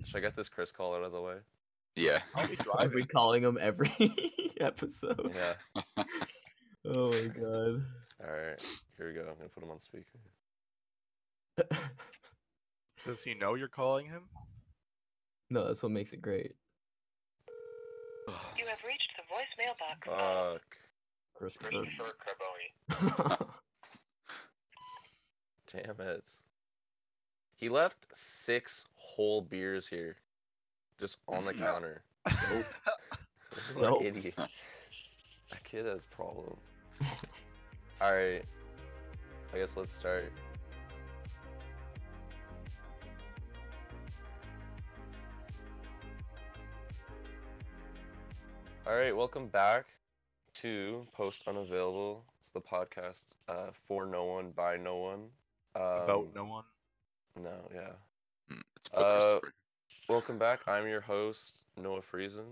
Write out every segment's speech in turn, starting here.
Should I get this Chris call out of the way? Yeah. I'll be Are driving. we calling him every episode? Yeah. Oh my god. Alright, here we go. I'm gonna put him on speaker. Does he know you're calling him? No, that's what makes it great. You have reached the voicemail box. Fuck. Christopher. Carboni. Damn it. He left 6 whole beers here. Just on the counter. What Nope. an idiot. That kid has problems. Alright. I guess let's start. Alright, welcome back to Post Unavailable. It's the podcast for no one, by no one. About no one. No, yeah. It's about Christopher. Welcome back. I'm your host, Noah Friesen.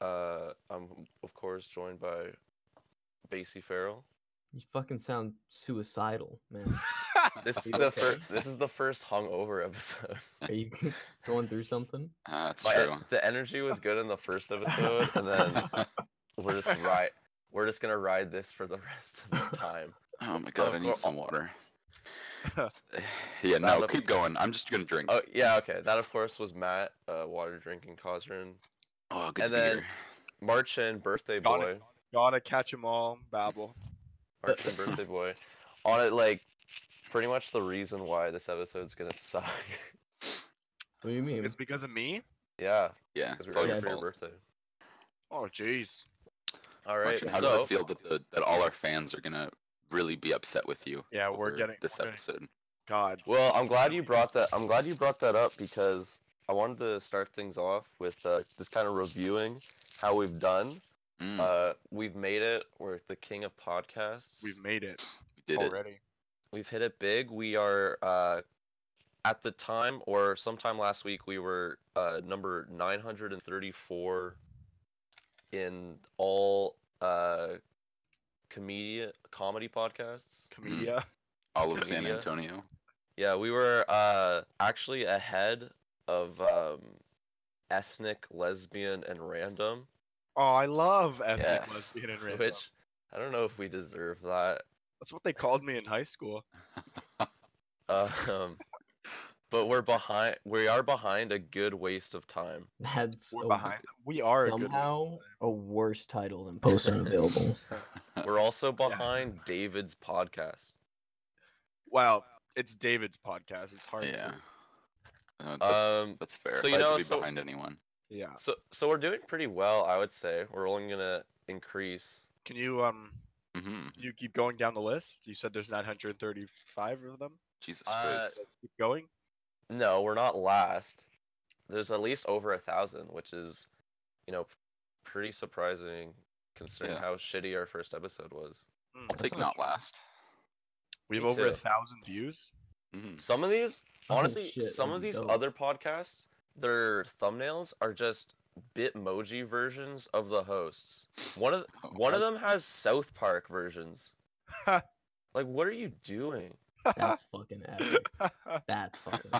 I'm, of course, joined by Basie Farrell. You fucking sound suicidal, man. This is You the okay? first. This is the first hungover episode. Are you going through something? That's My- true. the energy was good in the first episode, and then we're just gonna ride this for the rest of the time. Oh my god, Of I need course- some water. Yeah, no, That'll- keep going. I'm just gonna drink. Oh yeah, okay. That of course was Matt, water drinking Cosrin. Oh, good and to be then- here. Marchin, birthday Got boy. it. Gotta catch 'em all, Babel. Marchin, birthday boy. On it, like, pretty much the reason why this episode's gonna suck. What do you mean? It's because of me? Yeah, Yeah, because it's we're all here your for your fault. birthday. Oh, jeez. All right, Martin, how so does it feel that all our fans are gonna really be upset with you? Yeah, we're over getting this we're getting- episode. God. well, I'm glad you brought that. I'm glad you brought that up because I wanted to start things off with just kind of reviewing how we've done. Mm, We've made it. We're the king of podcasts. We've made it we did it. already. We've hit it big. We are at the time or sometime last week we were number 934 in all comedy podcasts. Comedia. All of San Media. Antonio. Yeah, we were actually ahead of ethnic, lesbian, and random, Oh, I love ethnic, Yes. lesbian, and random. which I don't know if we deserve that. That's what they called me in high school. But we're behind. We are behind a good waste of time. That's We're behind them. We are a good somehow a worse title than Post Unavailable. We're also behind David's podcast. Wow, it's David's podcast. It's hard Yeah. to. That's fair. so If you I had know, to be so- behind anyone. Yeah. So we're doing pretty well, I would say. We're only gonna increase. Can you Hmm you keep going down the list? You said there's 935 of them. Jesus Uh, Christ. Let's keep going. No, we're not last. There's at least over 1,000, which is, pretty surprising considering Yeah. how shitty our first episode was. I'll take not last. We have Me over too. 1,000 views. Mhm. Some of these, Oh, honestly, shit, some of that'd be these dope. other podcasts, their thumbnails are just Bitmoji versions of the hosts. One of Oh, them has South Park versions. Like, what are you doing? That's fucking epic. That's fucking.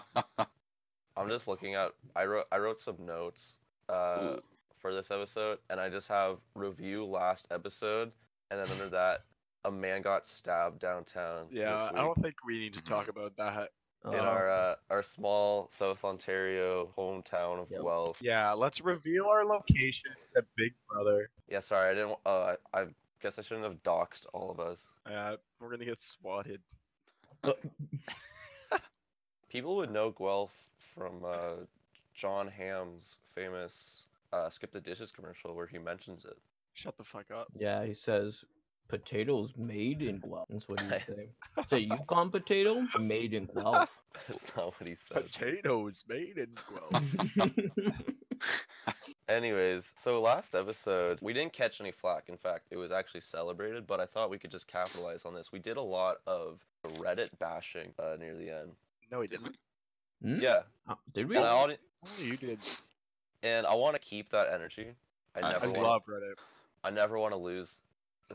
I'm just looking at. I wrote some notes Ooh. for this episode, and I just have review last episode, and then under that, a man got stabbed downtown. Yeah, this I week don't think we need to talk about that. in Oh, our small South Ontario hometown of Yep. Guelph. Yeah, let's reveal our location at Big Brother. Yeah, sorry, I didn't. I guess I shouldn't have doxed all of us. We're gonna get swatted. People would know Guelph from John Hamm's famous "Skip the Dishes" commercial where he mentions it. Shut the fuck up. yeah, he says potatoes made in Guelph. That's what he say. Say Yukon potato made in Guelph. That's not what he said. Potatoes made in Guelph. Anyways, so last episode, we didn't catch any flack. In fact, it was actually celebrated, but I thought we could just capitalize on this. We did a lot of Reddit bashing near the end. No, he didn't. Hmm? Yeah, Did we? and Oh, you did. I want to keep that energy. I I never I see. want. love Reddit. I never want to lose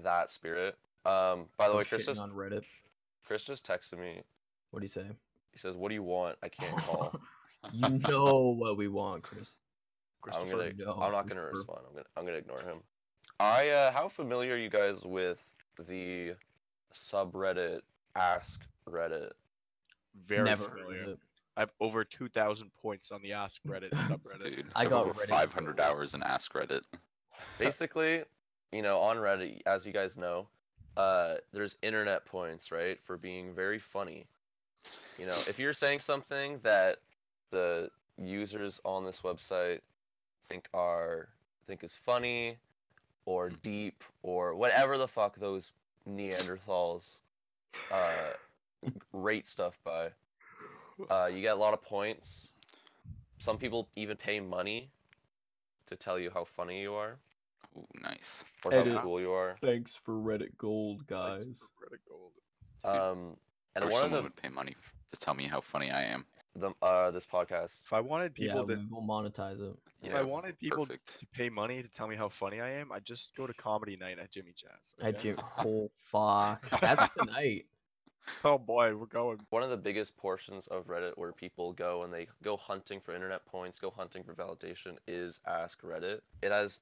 that spirit. By the way, Chris Shitting just on Reddit. texted me. What do you say? He says, "What do you want? I can't call." You know what we want, Chris. I'm Christopher. not gonna respond. I'm gonna ignore him. How familiar are you guys with the subreddit Ask Reddit? Very Never heard familiar. of it. I have over 2,000 points on the Ask Reddit subreddit. Dude, I have got over Reddit. 500 hours in Ask Reddit. Basically, on Reddit, as you guys know, there's internet points, right, for being very funny. If you're saying something that the users on this website think is funny or deep or whatever the fuck those Neanderthals rate stuff by, you get a lot of points. Some people even pay money to tell you how funny you are Ooh, nice. or Edit. how cool you are. Thanks for Reddit Gold, Thanks guys. for Reddit Gold. And Or one of someone the would pay money to tell me how funny I am. this podcast. If I wanted people Yeah, to, we will monetize it. if I wanted people perfect. to pay money to tell me how funny I am, I'd just go to comedy night at Jimmy Jazz. At okay? Oh fuck, that's tonight. Oh boy, we're going. One of the biggest portions of Reddit where people go and they go hunting for internet points, go hunting for validation is Ask Reddit. It has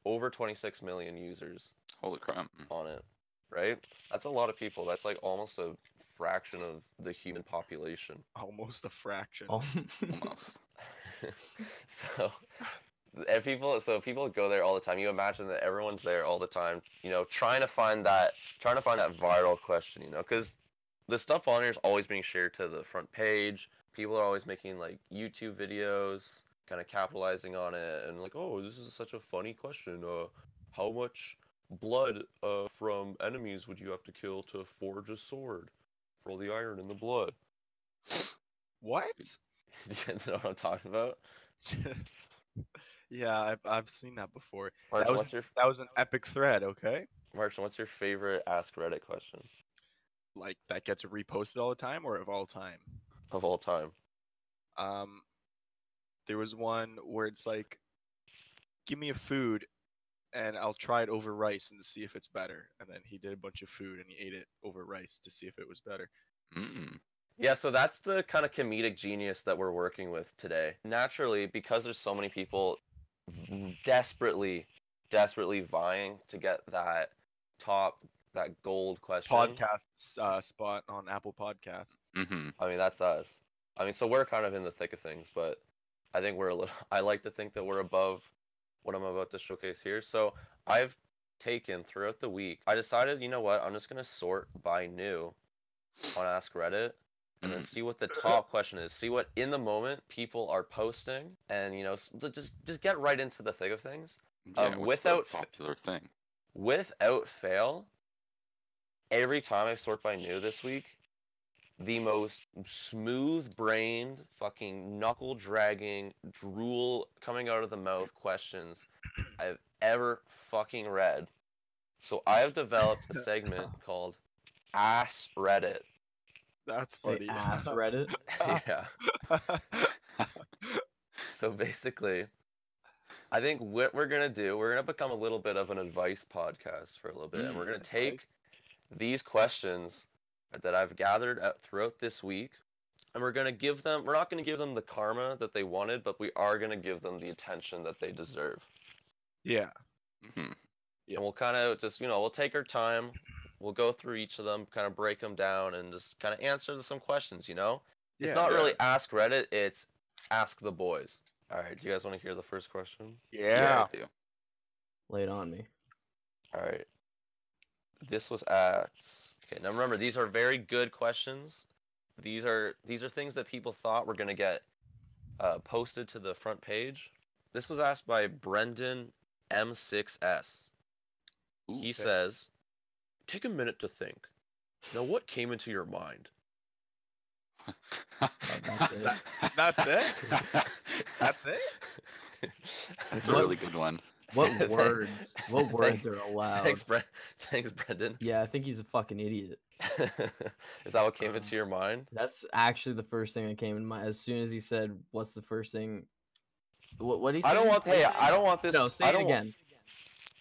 over 26 million users Holy crap. on it, right? That's a lot of people. That's like almost a fraction of the human population. Almost a fraction. Oh. Almost. So people go there all the time. You imagine that everyone's there all the time, trying to find that viral question, because the stuff on here is always being shared to the front page. People are always making like YouTube videos, kind of capitalizing on it, and like, oh, this is such a funny question. How much blood from enemies would you have to kill to forge a sword for all the iron in the blood? What? You know what I'm talking about? Yeah, I've seen that before. Martin, That was an epic thread. Okay, Martin, what's your favorite Ask Reddit question like that gets reposted all the time, or of all time? of all time? There was one where it's like, give me a food, and I'll try it over rice and see if it's better. And then he did a bunch of food and he ate it over rice to see if it was better. Mm. Yeah, so that's the kind of comedic genius that we're working with today. Naturally, because there's so many people desperately vying to get that gold question. Podcast spot on Apple Podcasts. Mm-hmm. I mean, that's us. I mean, so we're kind of in the thick of things, but I think I like to think that we're above what I'm about to showcase here. So I've taken throughout the week, I decided, you know what, I'm just going to sort by new on Ask Reddit. And then see what the top question is. See what in the moment people are posting, and just get right into the thick of things. Yeah, what's the popular thing? Without fail, every time I sort by new this week, the most smooth-brained, fucking knuckle-dragging, drool coming out of the mouth questions I've ever fucking read. So I have developed a segment called Ask Reddit. That's funny. Ask Reddit. Yeah. So basically, I think what we're going to do, we're going to become a little bit of an advice podcast for a little bit. And we're going to take these questions that I've gathered throughout this week, and we're not going to give them the karma that they wanted, but we are going to give them the attention that they deserve. Yeah. Mm-hmm. And we'll kind of just, we'll take our time. We'll go through each of them, kind of break them down, and just kind of answer some questions, It's not really Ask Reddit, it's Ask the Boys. All right, do you guys want to hear the first question? Yeah. I do. Lay it on me. All right. This was asked. Okay, now remember, these are very good questions. These are things that people thought were going to get posted to the front page. This was asked by Brendan M6S. He says, take a minute to think. Now, what came into your mind? That's it? That's it? That's a really good one. What words? What words are allowed? Thanks, Brendan. Yeah, I think he's a fucking idiot. Is that what came into your mind? That's actually the first thing that came in mind. As soon as he said, "What's the first thing?" What he said? I don't want this. No, say it again.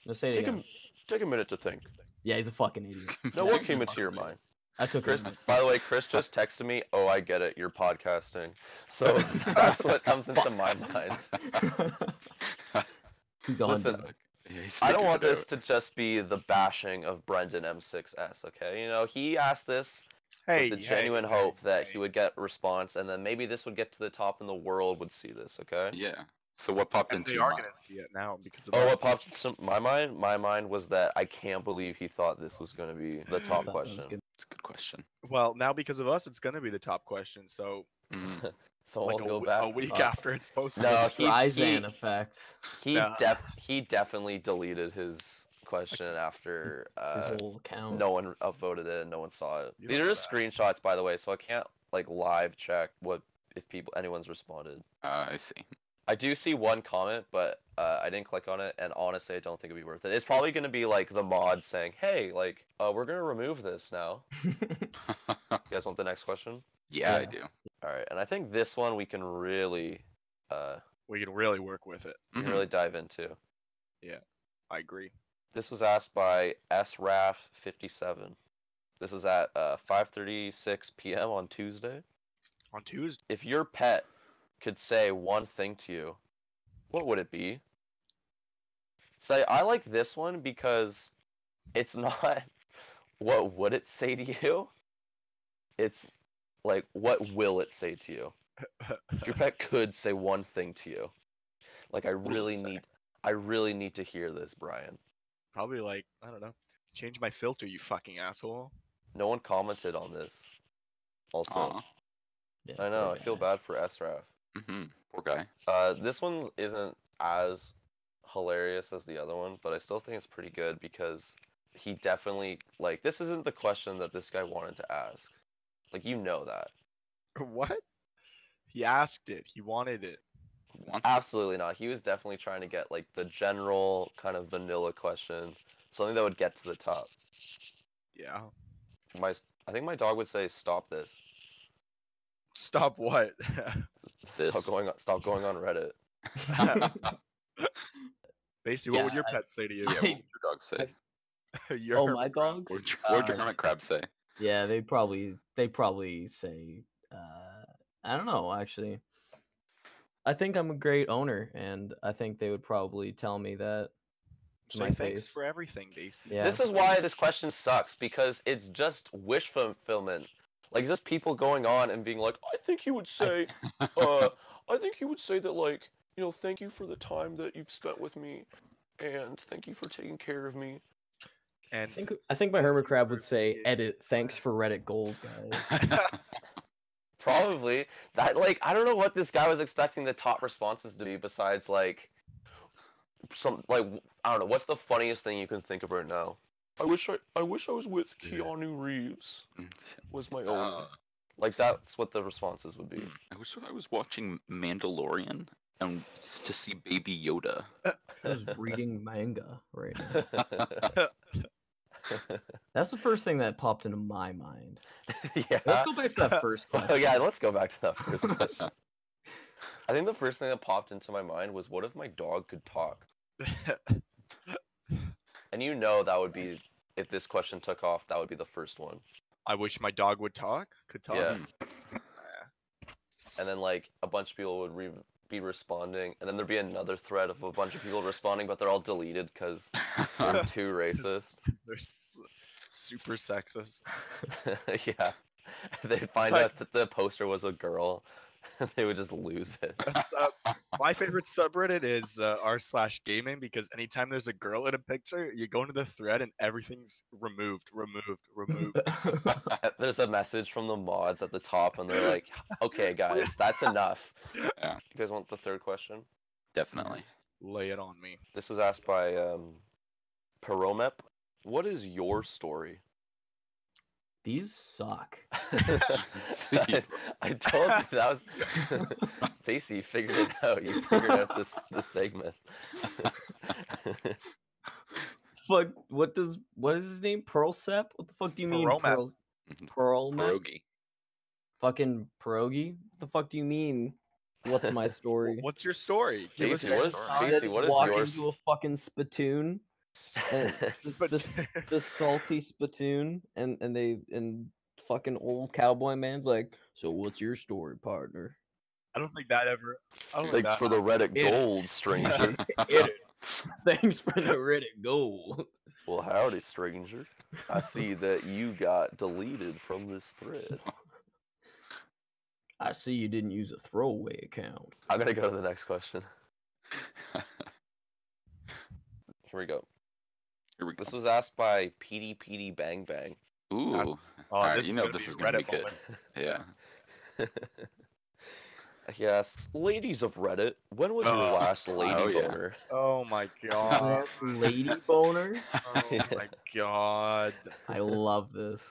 No, say it again. Take a minute to think. Yeah, he's a fucking idiot. Now, what came into your mind? I took Chris, it. by the way, Chris just texted me. Oh, I get it. You're podcasting. So that's what comes into my mind. He's on. Listen, to it. Yeah, he's I don't figured want it this out. to just be the bashing of Brendan M6S. Okay, you know he asked this Hey, with the genuine hope that he hey. would get a response, and then maybe this would get to the top, and the world would see this. Okay. Yeah. So what popped And into they your are mind? gonna see it now because of Oh, us. what popped into my mind? My mind was that I can't believe he thought this was going to be the I top thought that was question. good. It's a good question. Well, now because of us, it's gonna be the top question. So Mhm. So like I'll go a back. week after it's posted. No, The Streisand effect. he Nah. he definitely deleted his question after His whole account. no one upvoted it and no one saw it. You These don't are know just screenshots, by the way, so I can't like live check what if anyone's responded. I see. I do see one comment, but I didn't click on it, and honestly, I don't think it'd be worth it. It's probably gonna be like the mod saying, "Hey, like, we're gonna remove this now." You guys want the next question? Yeah, I Yeah. do. All right, and I think this one we can really, we can really work with it. we can Mhm. really dive into. I agree. This was asked by sraf57. This was at 5:36 p.m. on Tuesday. On Tuesday, If your pet could say one thing to you, what would it be? Say, I like this one because it's not what would it say to you? It's like what will it say to you? If your pet could say one thing to you, like I will it really say? need to hear this, Brian. probably like I don't know. Change my filter, you fucking asshole. No one commented on this. Also, Aw. Yeah, I know. poor I feel guy. bad for SRAF. Poor guy. This one isn't as hilarious as the other one, but I still think it's pretty good because he definitely like this isn't the question that this guy wanted to ask. Like you know that. What? He asked it. He wanted it. Who wants it? Absolutely not. He was definitely trying to get like the general kind of vanilla question, something that would get to the top. Yeah. I think my dog would say stop this. Stop what? This. Stop going on Reddit. Basically, what would Yeah, your pet say to you? Yeah, what would your dog say? Your Oh, my hermit crab. dogs? What would your hermit crab say? Yeah, they probably say I don't know actually. I think I'm a great owner, and I think they would probably tell me that. to Say my thanks face. for everything, Daisy. Yeah. This is why this question sucks because it's just wish fulfillment. Like just people going on and being like, I think he would say, I think he would say that like, you know, thank you for the time that you've spent with me, and thank you for taking care of me. And I think my hermit crab would say, "Edit. Thanks for Reddit Gold, guys." Probably that like I don't know what this guy was expecting the top responses to be besides like some like I don't know what's the funniest thing you can think of right now. I wish I was with Keanu Reeves. Was my own. Like that's what the responses would be. I wish I was watching Mandalorian and to see Baby Yoda. I was reading manga right now. That's the first thing that popped into my mind. Yeah. Let's go back to that first question. Oh yeah, let's go back to that first question. I think the first thing that popped into my mind was, what if my dog could talk? And you know that would be, if this question took off, that would be the first one. I wish my dog would talk. Could talk. Yeah. And then like a bunch of people would be responding, and then there'd be another thread of a bunch of people responding, but they're all deleted because they're too racist. They're super sexist. Yeah. They'd find Like- out that the poster was a girl, and they would just lose it. That's, my favorite subreddit is r/gaming because anytime there's a girl in a picture, you go into the thread and everything's removed. There's a message from the mods at the top, and they're like, "Okay, guys, that's enough." Yeah. You guys want the third question? Definitely. Lay it on me. This was asked by Peromep. What is your story? These suck. I told you that was. Facey, you figured it out. You figured out this segment. Fuck. What is his name? Pearlsep? What the fuck do you mean? Peromep. Pearlmep? Pierogi. Fucking pierogi? What the fuck do you mean? What's my story? What's your story? Give us Casey, your what is- story. Casey, what is walk yours? into a fucking spittoon, and the salty spittoon, and fucking old cowboy man's like, so what's your story, partner? I don't think that ever. I don't think Thanks that for the Reddit It- gold, stranger. Thanks for the Reddit gold. Well, howdy, stranger. I see that you got deleted from this thread. I see you didn't use a throwaway account. I'm gonna go to the next question. Here we go. Here we go. This was asked by PD Bang Bang. Ooh. Oh, Alright, this you is know gonna this be is a gonna be Reddit good. moment. Yeah. He asks, ladies of Reddit, when was your Oh. last lady Oh, yeah. boner? Oh my god. Lady boner? Oh my god. I love this.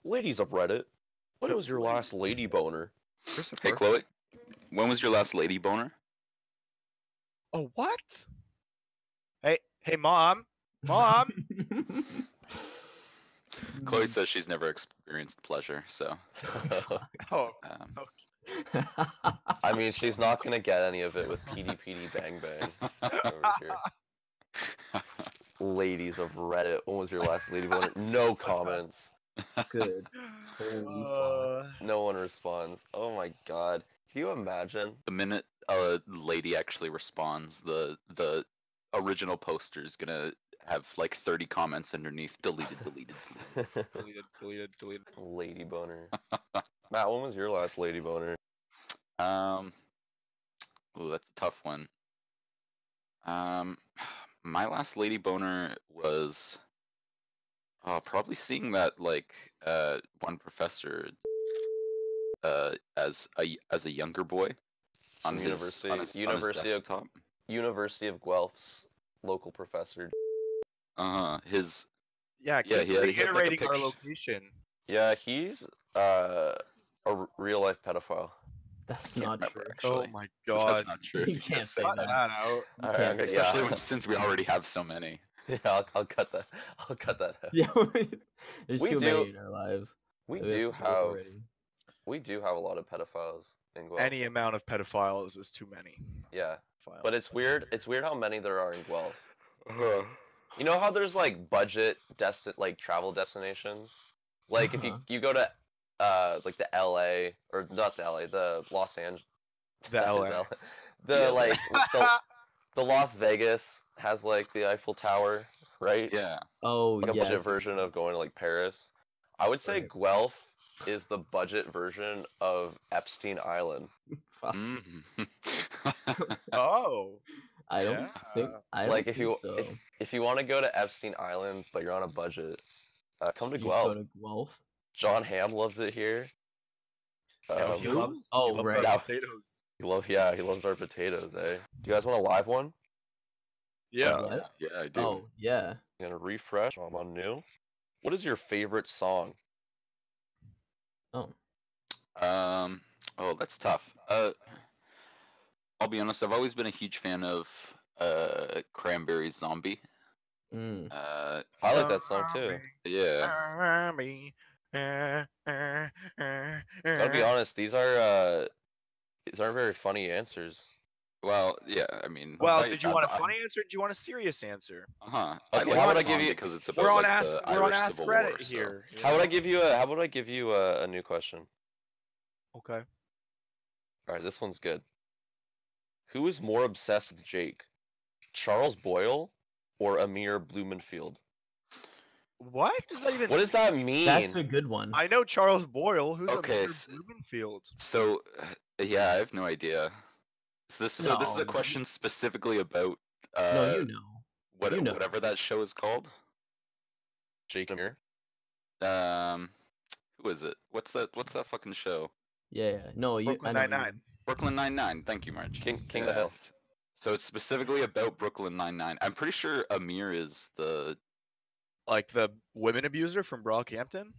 Ladies of Reddit, when was your last lady boner? Hey, Christopher. Chloe. When was your last lady boner? Oh what? Hey, mom. Mom. Chloe says she's never experienced pleasure, so. Oh. Um, I mean, she's not gonna get any of it with PD Bang Bang over here. Ladies of Reddit, when was your last lady boner? No comments. Good. Holy fuck. No one responds. Oh my god. Can you imagine? the minute a lady actually responds, the original poster is gonna have like 30 comments underneath. Deleted. Deleted. Lady boner. Matt, when was your last lady boner? Ooh, that's a tough one. My last lady boner was probably seeing that like one professor as a younger boy on From his University- on his University of- desktop. University of Guelph's local professor. His Yeah, Yeah, keep he had like a reiterating our picture. location. Yeah, he's a real life pedophile. That's can't not remember, true. actually. Oh my god. That's not true. You can't say Cut that. that out. You Alright, can't I'm say gonna- that. Especially since we already have so many. Yeah, I'll cut that. I'll cut that out. Yeah, there's We too do- many in our lives. We that do to deal with have already. a lot of pedophiles in Guelph. Any amount of pedophiles is too many. Yeah, Files. but it's weird. It's weird how many there are in Guelph. You know how there's like budget travel destinations? Like if you go to like the LA or not the LA, the Los Angeles. The LA. The Yeah. like the Las Vegas has like the Eiffel Tower, right? Yeah. Oh, Like a yes. budget version of going to like Paris. I would say Right. Guelph is the budget version of Epstein Island. Fuck. Mhm. Oh. I don't Yeah. think. I don't Like if think you so. if you want to go to Epstein Island but you're on a budget, come to You just go Guelph. to Guelph. John Hamm loves it here. He Who? loves, Oh, he loves right. our potatoes. He loves our potatoes, eh? Do you guys want a live one? Yeah. What? Yeah, I do. Oh, yeah. I'm gonna refresh. I'm on new. What is your favorite song? Oh. Oh, that's tough. I'll be honest. I've always been a huge fan of Cranberries Zombie. Mm. I like that song too. Yeah. Gotta be honest, these aren't very funny answers. Well, yeah. I mean. Well, did you want a funny answer? Or did you want a serious answer? Uh-huh. Okay, I how like would the I give song you- because it's about We're on like, Ask. the We're on Irish Ask Civil Reddit War, so- here. you How would know? I give you a new question? Okay. All right, this one's good. Who is more obsessed with Jake, Charles Boyle or Amir Blumenfield? What does that even? What does that mean? That's a good one. I know Charles Boyle. Who's Okay, Amir so- Blumenfield? So, yeah, I have no idea. So this is a No. question specifically about No, you know. you know. whatever that show is called. Jake and Amir. Who is it? What's that fucking show? Yeah. No, you. Brooklyn I know you Nine-Nine. mean. Brooklyn Nine-Nine. Thank you, Marge. King of the Hill. So it's specifically about Brooklyn Nine-Nine. I'm pretty sure Amir is the. Like the women abuser from Brockhampton?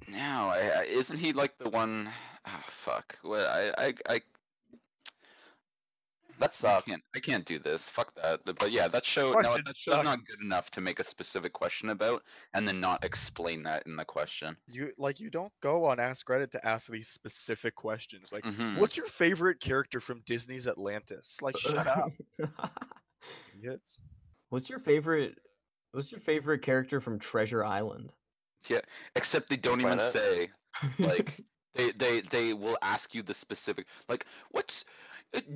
No, isn't he like the one? Oh, fuck. Well, I That sucked. I can't do this. Fuck that. But yeah, that show. No, Question that show's sucked. not good enough to make a specific question about, and then not explain that in the question. You don't go on Ask Reddit to ask these specific questions. Like, Mhm. what's your favorite character from Disney's Atlantis? Like, shut up, idiots. What's your favorite character from Treasure Island? Yeah, except they don't even Planet? say like they will ask you the specific like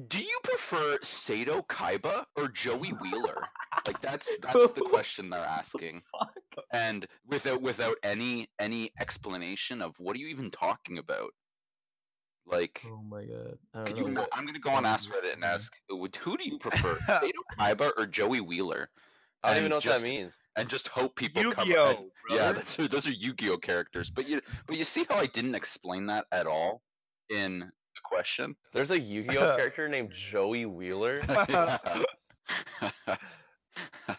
do you prefer Sato Kaiba or Joey Wheeler? Like that's the question they're asking. Fuck. And without any explanation of what are you even talking about? Like Oh my god. I could don't you know. I'm gonna go on Ask Reddit and ask who do you prefer, Sato Kaiba or Joey Wheeler? I don't even And know what that just means. and just hope people come. Yu-Gi-Oh, And, yeah, brother. those are Yu-Gi-Oh characters. But you see how I didn't explain that at all in the question. There's a Yu-Gi-Oh character named Joey Wheeler. Yeah.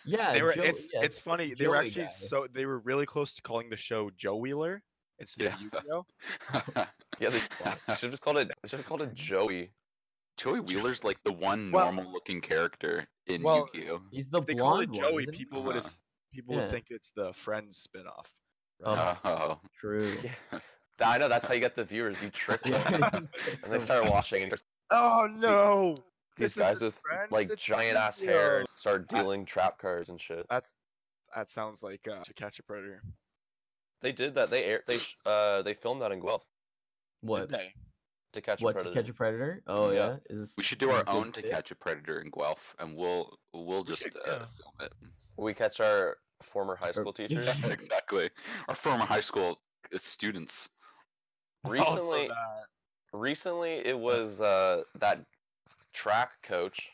Yeah, They were. Joe, yeah, It's funny. They were Joey actually guy. they were really close to calling the show Joe Wheeler instead Yeah. of Yu-Gi-Oh. Yeah, they should have just called it. They should have called it Joey. Joey Wheeler's like the one Well- normal-looking character in well, Yu-Gi-Oh. He's the If they called it blonde one, Joey, isn't he? people would people Yeah. would think it's the Friends spinoff. Oh, Oh. true. Yeah. I know that's how you get the viewers. You trick them, Yeah. and they start watching. And Oh no! these This guys isn't with Friends, like it's giant ass Yu-Gi-Oh. hair start dealing trap cards and shit. That sounds like To Catch a Predator. They did that. They filmed that in Guelph. What? Did they? To Catch a What, Predator. To Catch a Predator? Oh Yeah. yeah. Is We should do is our it own To fit? Catch a Predator in Guelph, and we'll just should, film it. We catch our former high school teachers. Yeah, exactly. Our former high school students. Recently, Also recently it was that track coach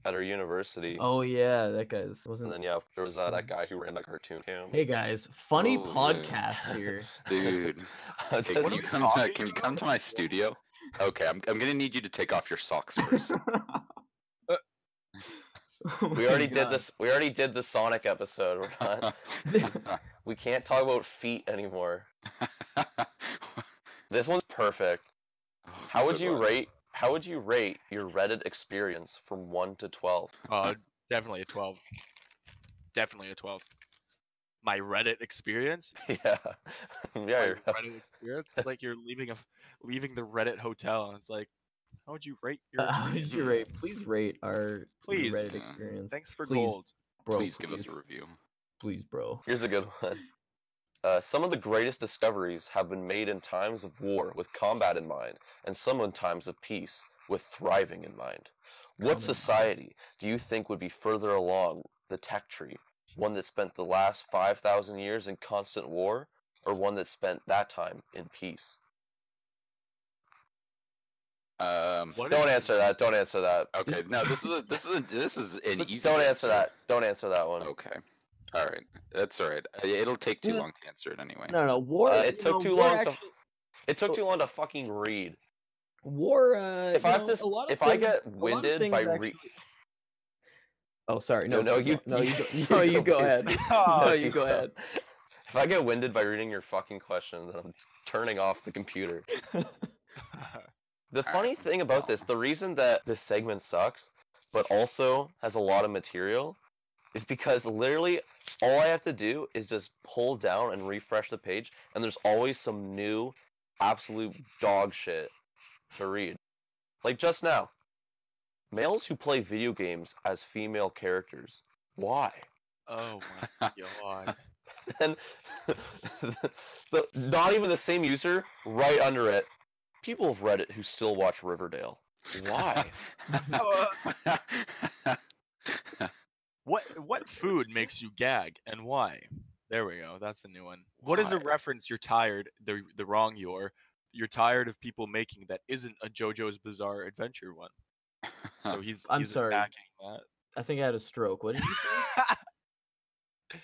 at our university. Oh yeah, that guy's And wasn't. then yeah, there was that guy who ran the cartoon cam. Hey guys, funny Oh, yeah. podcast here. Dude. I'm Hey, just- can you come to my studio? Okay, I'm gonna need you to take off your socks first. Oh we my already did God. this. We already did the Sonic episode. We're not. We can't talk about feet anymore. This one's perfect. How would you rate? How would you rate your Reddit experience from 1 to 12? definitely a 12. Definitely a 12. My Reddit experience. Yeah, My yeah. Reddit experience. It's like you're leaving the Reddit hotel, and it's like, how would you rate your? How would you rate? Please rate our Please. Reddit experience. Thanks for Please, gold. bro. Please give us a review. Please, bro. Here's a good one. Some of the greatest discoveries have been made in times of war with combat in mind, and some in times of peace with thriving in mind. What Combat. society do you think would be further along the tech tree? One that spent the last 5,000 years in constant war, or one that spent that time in peace? What Don't is- answer that. Don't answer that. Okay, no, this is an easy. Don't answer that. Don't answer that one. Okay, all right, that's all right. It'll take too Yeah. long to answer it anyway. No, war. It took too war long to. actually- It took too long to fucking read. War. If I have to, a lot of if I things- get a lot of winded things by actually- re- Oh, sorry. No, No, you- No, you go. you No, you go, go ahead. please. No, you go ahead. If I get winded by reading your fucking questions, then I'm turning off the computer. The funny thing about this, the reason that this segment sucks, but also has a lot of material, is because literally all I have to do is just pull down and refresh the page, and there's always some new, absolute dog shit to read. Like just now, males who play video games as female characters. Why? Oh my god. And not even the same user, right under it. People of Reddit who still watch Riverdale. Why? What food makes you gag and why? There we go. That's a new one. What is a Why? reference you're tired the wrong you're tired of people making that isn't a JoJo's Bizarre Adventure one? So he's I'm he's sorry. attacking that. I think I had a stroke. What did you say?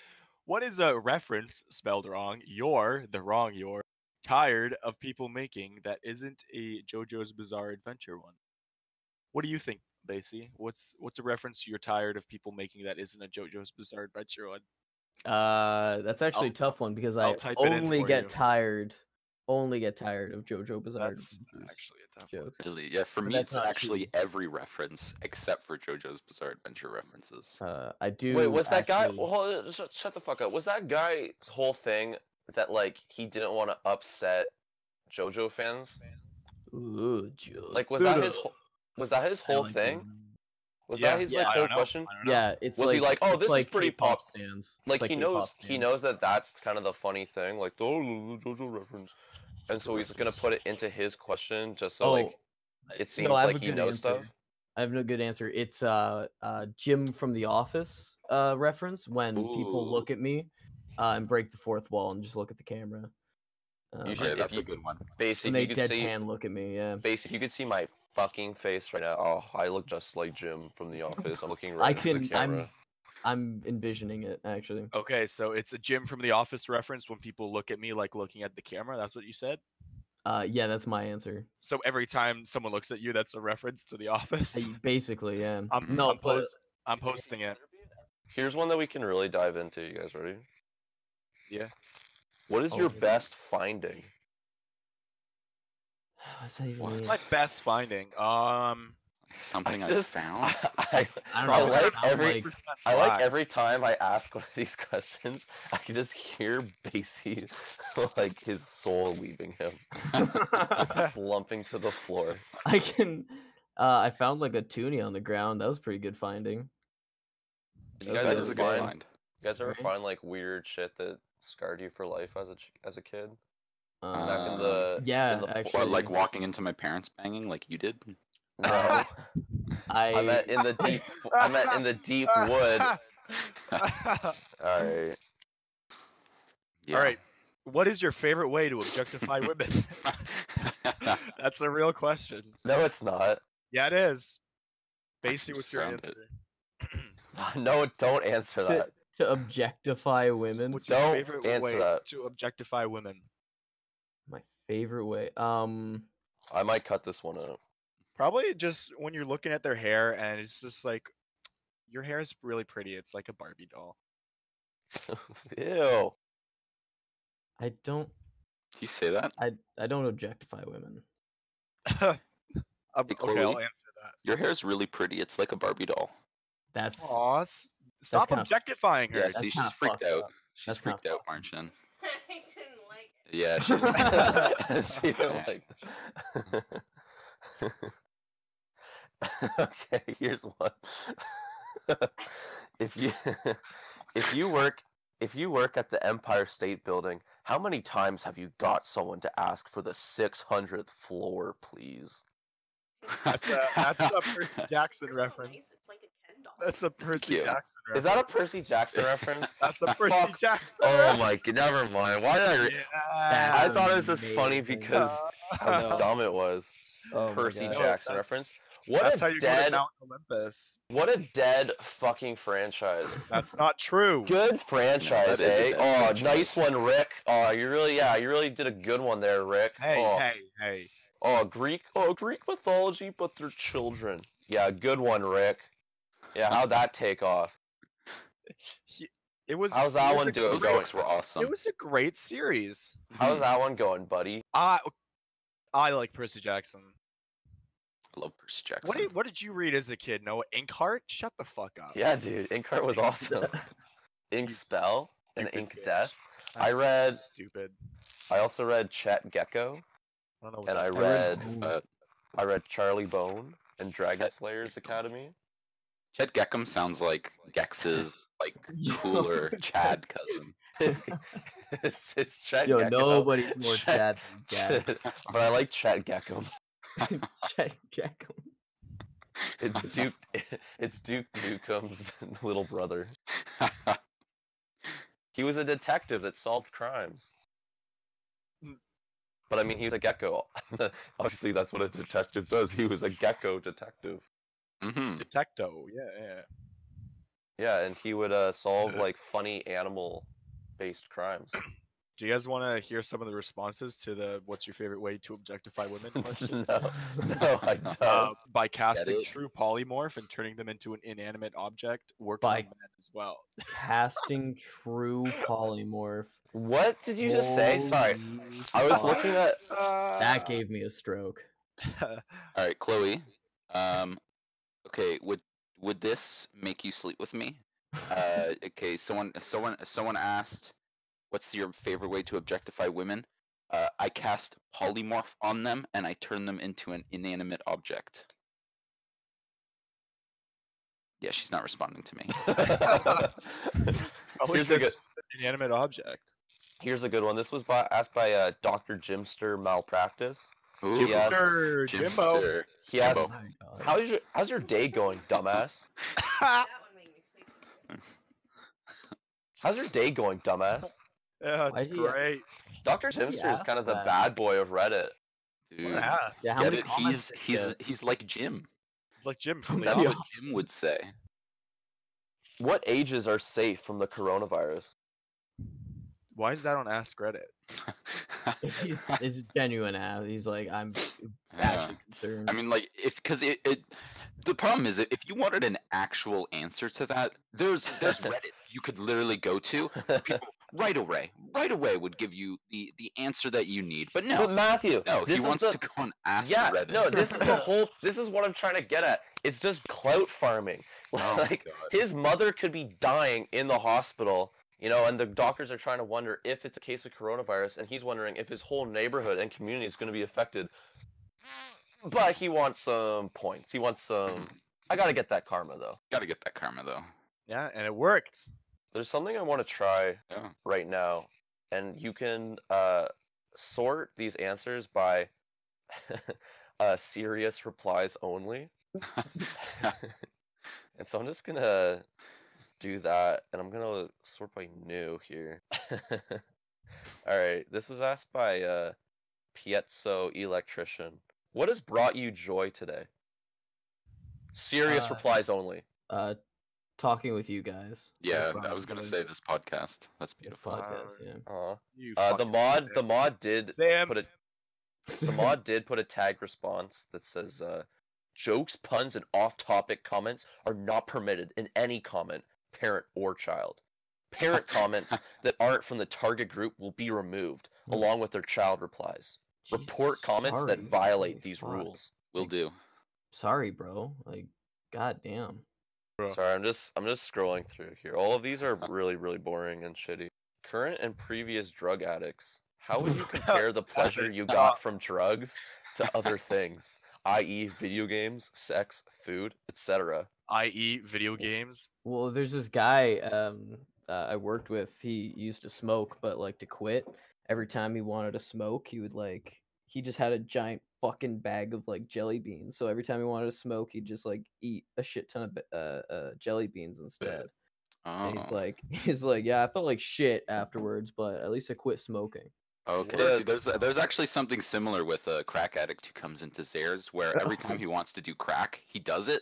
What is a reference spelled wrong? You're the wrong you're tired of people making that isn't a JoJo's Bizarre Adventure one. What do you think, Basie? What's a reference you're tired of people making that isn't a JoJo's Bizarre Adventure one? That's actually a I'll- tough one because I'll I type it in only for get you. tired of JoJo Bizarre That's Adventures actually a tough one. jokes. Really? Yeah, for But me, that's it's not actually every reference except for JoJo's Bizarre Adventure references. I do. Wait, was that guy? actually- Well, shut the fuck up. Was that guy's whole thing that like he didn't want to upset JoJo fans? Ooh, Joe. Like, was that his whole I thing? like Was Yeah, that his yeah, like I whole don't know. question? I don't know. Yeah, it's Was like he like, oh, it's this like is pretty K-pop pop? stands. It's Like like he K-pop knows stands. that that's kind of the funny thing, like the JoJo reference, and so he's gonna put it into his question just so like it seems no, I have like a he good knows answer. stuff. I have no good answer. It's Jim from The Office reference when people Ooh. look at me and break the fourth wall and just look at the camera. You Okay, should, that's a good one. Basically, When they you could see, deadpan look at me, yeah. basically, you could see my fucking face right now. Oh, I look just like Jim from The Office. I'm looking right I into the can. camera. I'm envisioning it actually. Okay, so it's a Jim from The Office reference when people look at me like looking at the camera. That's what you said. Yeah, that's my answer. So every time someone looks at you, that's a reference to The Office. Basically, yeah. I'm, No, I'm, but post, I'm posting it. Here's one that we can really dive into. You guys ready? Yeah. What is Oh, your yeah. best finding? what's that even What? mean? What's my best finding? Something I just- found. I I don't I know. like I'm every- like- I like every time I ask one of these questions, I can just hear Basie, like his soul leaving him, just slumping to the floor. I can. I found like a toonie on the ground. That was a pretty good finding. Did you That guys That ever is a good. good find? find. You guys ever Right? find like weird shit that scarred you for life as a kid? Back in Um, the yeah, in the actually. What, like walking into my parents banging like you did? no, I I meant in the deep. I meant in the deep wood. All right. Yeah. All right. What is your favorite way to objectify women? That's a real question. No, it's not. Yeah, it is. I Basically, what's your found answer? it. No, don't answer that. to objectify women. What's your Don't favorite answer way that. to objectify women? My favorite way. I might cut this one out. Probably just when you're looking at their hair and it's just like, your hair is really pretty. It's like a Barbie doll. Ew. I don't. Do you say that? I don't objectify women. Okay, I'll Chloe? answer that. Your hair is really pretty. It's like a Barbie doll. That's Aw, stop kinda- objectifying her. Yeah, that's see, she's kinda freaked fucked out. up. She's That's kinda freaked out, fucked up. Marchin. I didn't like it. Yeah, she She don't like that. Okay, here's one. if you if you work at the Empire State Building, how many times have you got someone to ask for the 600th floor, please? That's a Percy Jackson They're so reference. nice, it's like a Ken doll. That's a Percy you. Jackson Is reference. that a Percy Jackson reference? That's a Percy Fuck. Jackson. Oh my god, never mind. Why did I? I Yeah. thought it was just funny amazing. because how No. dumb it was. Oh my Percy God. Jackson No, reference. What That's a how you go to dead, Mount Olympus. what a dead fucking franchise. That's not true. Good franchise, that is a eh? dead Oh, franchise. nice one, Rick. Oh, you really did a good one there, Rick. Hey, oh, hey. oh, Greek mythology, but they're children. Yeah, good one, Rick. Yeah, how'd that take off? It was. How's that it was one a doing? Those great- books were awesome. It was a great series. How's that one going, buddy? I like Percy Jackson. I love Percy Jackson. What did you read as a kid? Noah Inkheart? Shut the fuck up. Yeah, dude, Inkheart was awesome. Ink You Spell and stupid Ink bitch. Death. That's I read- stupid. I also read Chet Gecko, I don't know. What and that I is. read But I read Charlie Bone and Dragon Slayer's Academy. Chet Geckham sounds like Gex's like cooler Chad cousin. it's Chet Yo, Gecko. nobody's more Chet- Chad than Gax. But I like Chet Gecko. Chet Gecko. It's Duke Newcomb's little brother. He was a detective that solved crimes. But I mean, he was a gecko. Obviously, that's what a detective does. He was a gecko detective. Mm-hmm. Detecto. Yeah. Yeah, and he would solve like funny animal-based crimes. Do you guys want to hear some of the responses to the "What's your favorite way to objectify women?" question? no, I don't. By casting it. true polymorph and turning them into an inanimate object works By- on men as well. Casting true polymorph. What did you just say? Sorry, Holy I was fuck. looking at. That gave me a stroke. All right, Chloe. Okay, would this make you sleep with me? Okay, someone asked, "What's your favorite way to objectify women?" I cast polymorph on them and I turn them into an inanimate object. Yeah, she's not responding to me. Probably Here's a good. just inanimate object. Here's a good one. This was asked by Dr. Jimster Malpractice. Ooh, He asks- Jimster, Jimbo. Jimster. He asks, Jimbo. Oh my God. how's your day going, dumbass? That one made me sleepy. How's your day going, dumbass? Yeah, Why'd it's he- great. Dr. Why'd he Jimster is ask kind of the that? bad boy of Reddit. Dude. Ass. Yeah, how Get many it? comments did he get? He's like Jim. It's like Jim from the That's Yeah. what Jim would say. What ages are safe from the coronavirus? Why is that on Ask Reddit? It's genuine ass. He's like, I'm Yeah. actually concerned. I mean, like, because the problem is if you wanted an actual answer to that, there's Reddit you could literally go to. People right away would give you the answer that you need. But no, But Matthew, no, this he is wants the, to go on Ask yeah, Reddit. no, this is the whole. This is what I'm trying to get at. It's just clout farming. Oh my Like God. his mother could be dying in the hospital, you know, and the doctors are trying to wonder if it's a case of coronavirus, and he's wondering if his whole neighborhood and community is going to be affected. But he wants some points. He wants some. I gotta get that karma though. Gotta get that karma though. Yeah, and it worked. There's something I want to try Yeah. right now, and you can sort these answers by serious replies only. And so I'm just gonna do that, and I'm gonna sort by new here. All right, this was asked by Piezzo Electrician. What has brought you joy today? Serious replies only. Talking with you guys. Yeah, That's I was gonna probably say this podcast. That's this beautiful. podcast, yeah. You The fucking mod Sam. did Sam. put the mod did put a tag response that says jokes, puns, and off-topic comments are not permitted in any comment, parent or child. Parent comments that aren't from the target group will be removed, along with their child replies. Report Jesus, comments that sorry. violate Holy these fuck. rules. Will do. Sorry, bro. Like, goddamn. Sorry, I'm just scrolling through here. All of these are really, really boring and shitty. Current and previous drug addicts. How would you compare the pleasure you got from drugs to other things, i.e., video games, sex, food, etc.? i.e. video games. Well, there's this guy I worked with. He used to smoke, but like to quit. Every time he wanted to smoke, he would like he just had a giant fucking bag of like jelly beans. So every time he wanted to smoke, he'd just like eat a shit ton of jelly beans instead. And Oh. he's like, yeah, I felt like shit afterwards, but at least I quit smoking. Okay, What? see, there's actually something similar with a crack addict who comes into Zares, where every time he wants to do crack, he does it,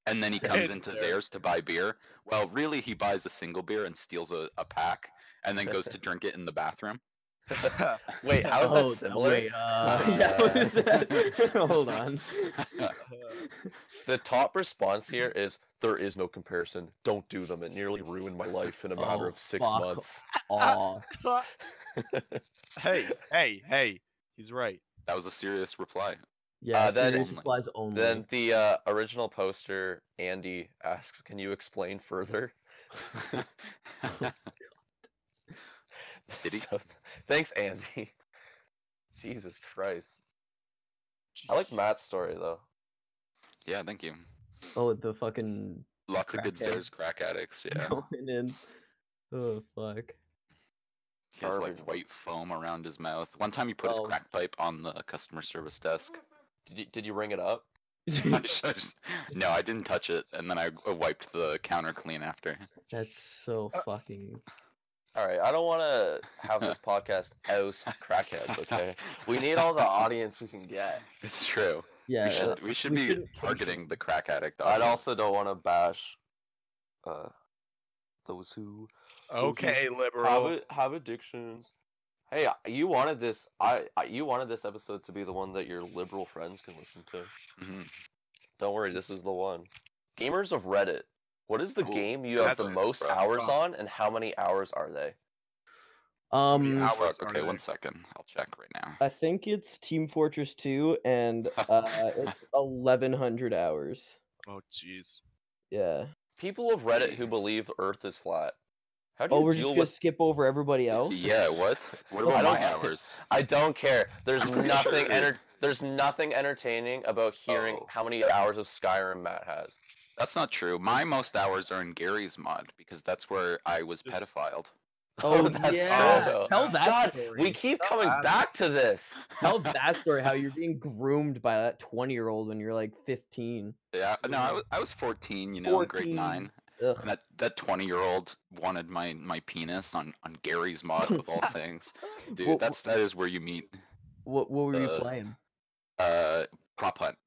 and then he comes into Zares to buy beer. Well, really, he buys a single beer and steals a pack, and then goes to drink it in the bathroom. Wait, how is that similar? Wait, yeah, what is that? Hold on. The top response here is, there is no comparison. Don't do them. It nearly ruined my life in a matter Oh, of 6 fuck. months. Aw. hey, he's right. That was a serious reply. Yeah, then- serious supplies only. Then the original poster, Andy, asks, can you explain further? Did he? So, thanks, Andy. Jesus Christ. I like Matt's story, though. Yeah, thank you. Oh, the fucking Lots of good Crackhead. Zares crack addicts. Yeah, going in. Oh fuck. he has Garbage. like white foam around his mouth. One time, he put his Oh. crack pipe on the customer service desk. Did you ring it up? No, I didn't touch it, and then I wiped the counter clean after. That's so fucking. All right, I don't want to have this podcast oust crackheads, okay? We need all the audience we can get. It's true. Yeah. We should we be shouldn't targeting the crack addict. I audience. also don't want to bash those who Okay, liberal. have addictions. Hey, you wanted this. You wanted this episode to be the one that your liberal friends can listen to. Mhm. Don't worry, this is the one. Gamers of Reddit. What is the Ooh, game you have that's the it, most bro. hours on, and how many hours are they? many Ah, hours fuck, are okay, they? 1 second. I'll check right now. I think it's Team Fortress 2, and it's 1,100 hours. Oh jeez. Yeah. People of Reddit who believe Earth is flat. How do Oh, you we're deal just gonna with? skip over everybody else. Yeah, what? What I about don't- my hours? I don't care. There's I'm pretty nothing sure- there's nothing entertaining about hearing Oh. how many hours of Skyrim Matt has. That's not true. My most hours are in Gary's mod because that's where I was Just- pedophiled. Oh, that's yeah. true. Though. Tell that God, story. we keep Tell coming that. back to this. Tell that story. How you're being groomed by that 20-year-old when you're like 15. Yeah, no, I was 14, you know, grade 9. Ugh. And that 20-year-old wanted my penis on Gary's mod of all things. Dude, Well, that is where you meet What were you Uh, playing? prop hunt.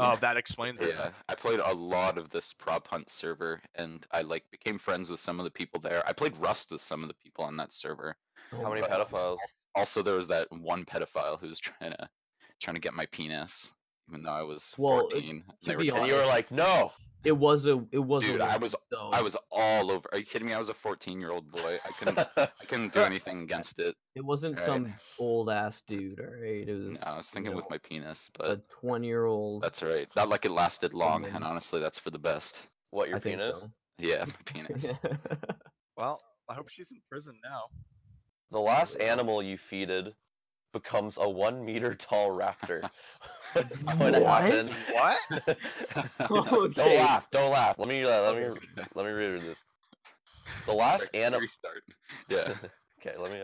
Oh, that explains it. Yeah, I played a lot of this prop hunt server, and I like became friends with some of the people there. I played Rust with some of the people on that server. How many But pedophiles? Also, there was that one pedophile who was trying to get my penis, even though I was Well, 14. to They were be And taking- you were like, no. It was a Dude, I woman, was so I was all over. Are you kidding me? I was a 14-year-old boy. I couldn't do anything against it. it wasn't Right. some old ass dude, alright? It was No, I was thinking with my penis, a but 20-year-old. that's all right. Not like it lasted long, Woman. and honestly, that's for the best. What, your I think penis? so. Yeah, my penis. Well, I hope she's in prison now. The last animal you feeded becomes a 1 meter tall raptor. What is going to What? happen? What? Don't Okay. laugh. Don't laugh. Let me Okay. let me read this. The last Sorry, animal. restart. Yeah. Okay, let me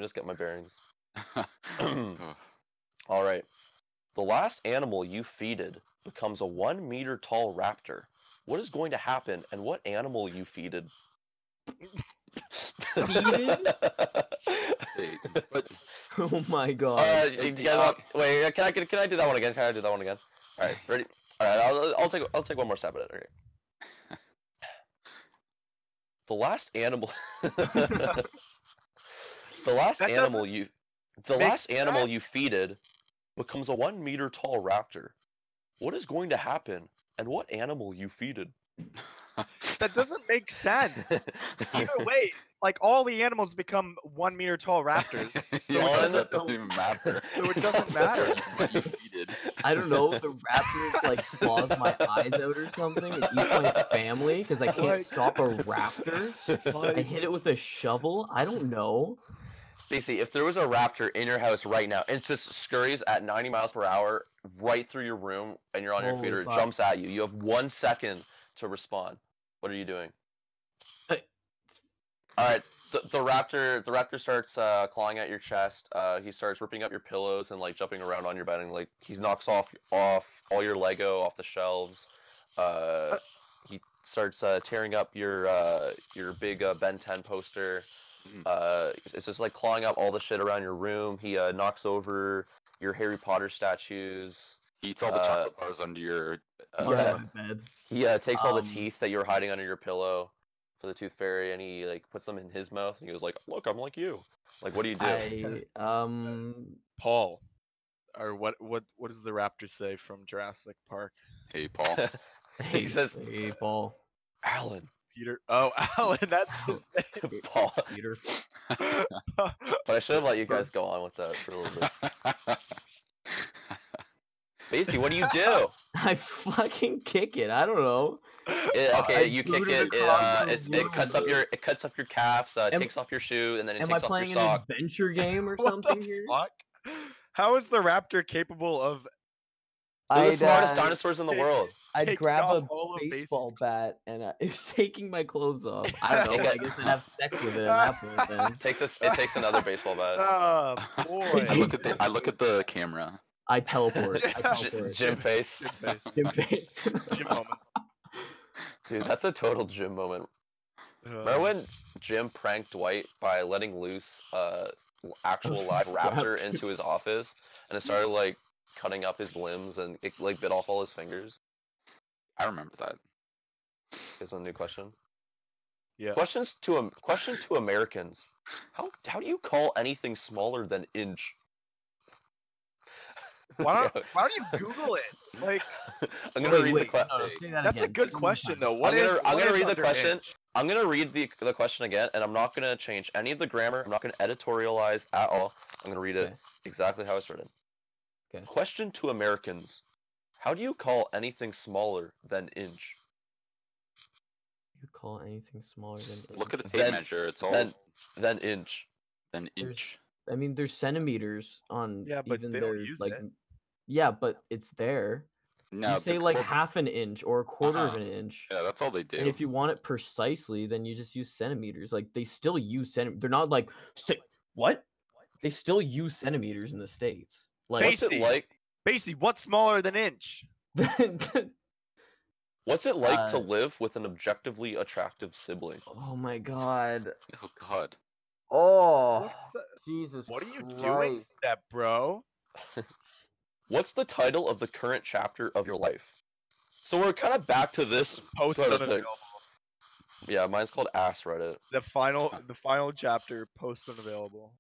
just get my bearings. Oh. All right. The last animal you feeded becomes a 1 meter tall raptor. What is going to happen, and what animal you feeded? Feeded? Hey, but Oh my god. You guys want, wait, can I do that one again? Can I do that one again? All right, ready? All right, I'll take one more stab at it. Okay. The last animal. The last That animal doesn't you. make last animal sense. you feeded becomes a 1 meter tall raptor. What is going to happen, and what animal you feeded? That doesn't make sense. Either way, like all the animals become 1 meter tall raptors. So, yeah, it, one- doesn't, that doesn't even matter. so it doesn't matter. What you feeded. I don't know if the raptor like claws my eyes out or something and eats my family because I can't Like- stop a raptor. I Like, hit it with a shovel. I don't know. Stacey, if there was a raptor in your house right now, it just scurries at 90 miles per hour right through your room, and you're on your Holy feet, or it fuck. jumps at you. You have 1 second to respond. What are you doing? I- All right. The raptor starts clawing at your chest. He starts ripping up your pillows and like jumping around on your bed, and like he knocks off all your Lego off the shelves. He starts tearing up your big Ben 10 poster. It's just like clawing up all the shit around your room. He knocks over your Harry Potter statues. He eats all the chocolate bars under your. Under Yeah. my bed. He takes all the Um, teeth that you were hiding under your pillow for the tooth fairy, and he like puts them in his mouth. And he goes like, "Look, I'm like you." Like, what do you do? Paul, or what does the raptor say from Jurassic Park? Hey, Paul. He says- "Hey, Paul, Alan, Peter. Oh, Alan, that's his name. Paul. Peter." But I should have let you guys go on with that for a little bit. Basically, what do you do? I fucking kick it. I don't know. Okay, I you kick booted it. across the It cuts up room. it cuts up your calves. Am- Takes off your shoe, and then it Am I takes off your playing an sock. adventure game or What something the here? fuck? How is the raptor capable of They're the I'd, smartest uh, dinosaurs in the take- world. I'd taking grab off a all of baseball Basie's bat and it's taking my clothes off. I don't know. I guess I'd have sex with it at that point then. It takes another baseball bat. Oh I boy. look at the camera. I teleport. I J- teleport. Gym face. Gym face. Gym face. Gym moment. Dude, that's a total Jim moment. Remember Uh, when Jim pranked Dwight by letting loose actual live raptor into his office, and it started like cutting up his limbs and it like bit off all his fingers? I remember that. Here's one new question. yeah. Question to Americans. How do you call anything smaller than inch? Why don't you Google it? Like I'm gonna read the wait, question. no, say that that's a again. good Say it one more question time. though. What I'm is? gonna what is read the under question. inch? I'm gonna read the question again, and I'm not gonna change any of the grammar. I'm not gonna editorialize at all. I'm gonna read it Okay. exactly how it's written. Okay. Question to Americans: how do you call anything smaller than inch? You call anything smaller than Look at a inch? tape Then- measure. It's all then inch. an There's- inch. I mean, there's centimeters on Yeah, but even they don't their use like. it. Yeah, but it's there. No, You say the like cor- half an inch or a quarter of Uh-huh. an inch. Yeah, that's all they do. And if you want it precisely, then you just use centimeters. Like they still use centimeters. They're not like what? They still use centimeters in the states. Like What's it Basically- like? Basically, what's smaller than inch? What's it like to Uh, live with an objectively attractive sibling? oh my god. Oh God. Oh What's the- Jesus. What are you doing, Christ. Step Bro? What's the title of the current chapter of your life? So we're kind of back to this. Post sort of thing. unavailable. Yeah, mine's called Ass Reddit. The final chapter. Post unavailable.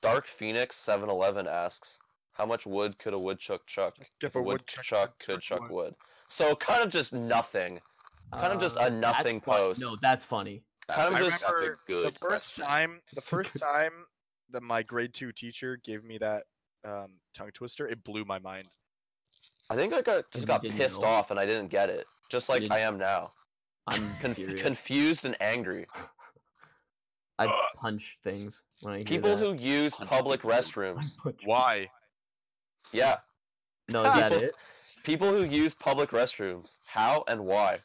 Dark Phoenix 711 asks, how much wood could a woodchuck chuck If a a woodchuck could could chuck wood. wood? So kind of just nothing. Kind of just a That's nothing fun- post. No, that's funny. Kind of I just- that's a remember good the first question. time. The first time that my grade 2 teacher gave me that tongue twister, it blew my mind. I think I you got didn't pissed know. off and I didn't get it. Just like didn't- I am now. I'm furious. Confused and angry. I punch things when I hear People that. who use Punch public people. restrooms. Why? Yeah. No, is that People- it? People who use public restrooms. How and why?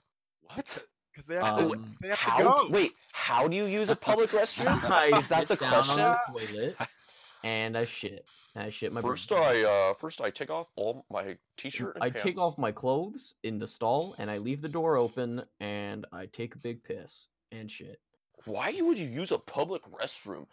What? Because they have to. Um, They have How? to go. Wait, how do you use a public restroom? I Is that sit the down question? on the toilet and I shit. And I shit my First brains. I take off all my t-shirt and I pants. take off my clothes in the stall and I leave the door open and I take a big piss and shit. Why would you use a public restroom?